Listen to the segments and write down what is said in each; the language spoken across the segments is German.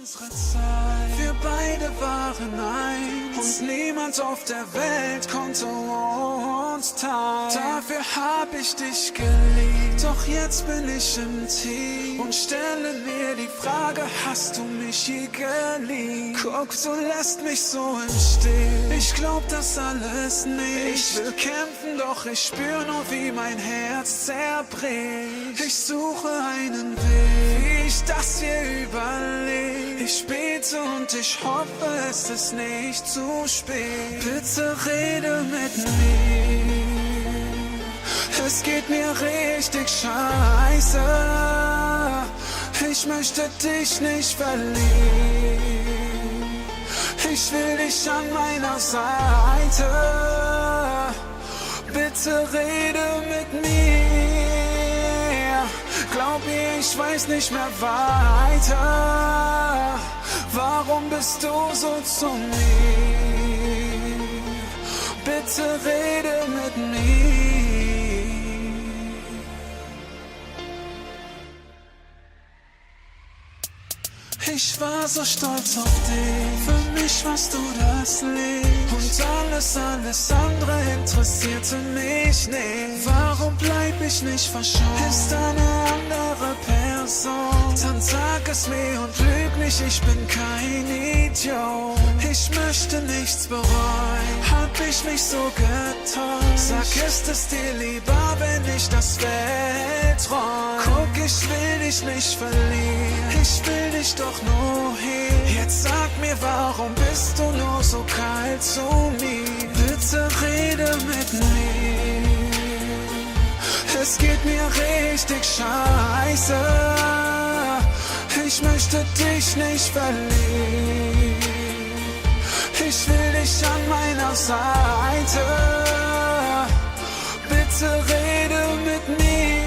unsere Zeit. Wir beide waren eins und niemand auf der Welt konnte uns teilen. Dafür hab ich dich geliebt, doch jetzt bin ich im Team und stelle mir die Frage, hast du mich je geliebt? Guck, du lässt mich so im Stich, ich glaub das alles nicht. Ich will kämpfen, doch ich spür nur, wie mein Herz zerbricht. Ich suche einen Weg, wie ich das hier überlebe. Ich bete und ich hoffe, es ist nicht zu spät. Bitte rede mit mir, es geht mir richtig scheiße. Ich möchte dich nicht verlieren, ich will dich an meiner Seite. Bitte rede mit mir, glaub mir, ich weiß nicht mehr weiter. Warum bist du so zu mir? Bitte rede mit mir. Ich war so stolz auf dich, für mich warst du das Licht. Und alles andere interessierte mich nicht. Warum bleib ich nicht verschont? Ist eine andere Person, dann sag es mir und lüg nicht, ich bin kein Idiot. Ich möchte nichts bereuen, hab ich mich so getäuscht? Sag, ist es dir lieber, wenn ich das wegträum? Guck, ich will dich nicht verlieren, ich will dich doch nur hier. Jetzt sag mir, warum bist du nur so kalt zu mir? Bitte rede mit mir, es geht mir richtig scheiße. Ich möchte dich nicht verlieren, ich will dich an meiner Seite. Bitte rede mit mir,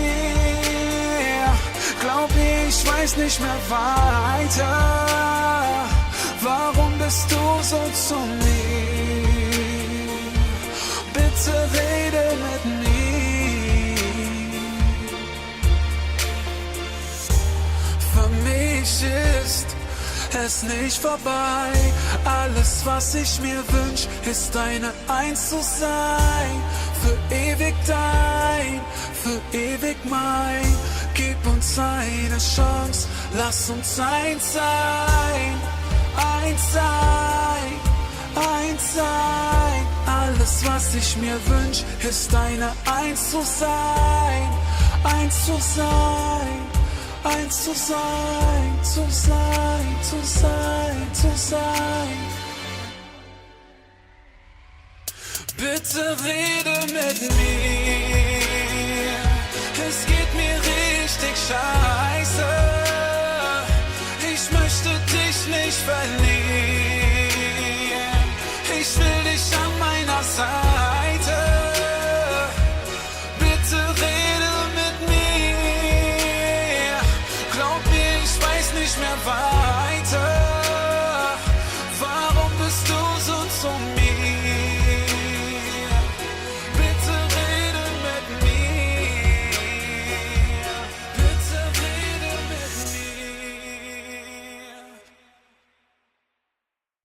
glaub mir, ich weiß nicht mehr weiter. Warum bist du so zu mir? Bitte rede mit mir. Für mich ist es nicht vorbei. Alles, was ich mir wünsch, ist deine Eins zu sein. Für ewig dein, für ewig mein. Gib uns eine Chance, lass uns eins sein. Eins sein, eins sein. Alles, was ich mir wünsch, ist deine Eins zu sein. Eins zu sein, eins zu sein, zu sein, zu sein, zu sein. Bitte rede mit mir, es geht mir richtig scheiße.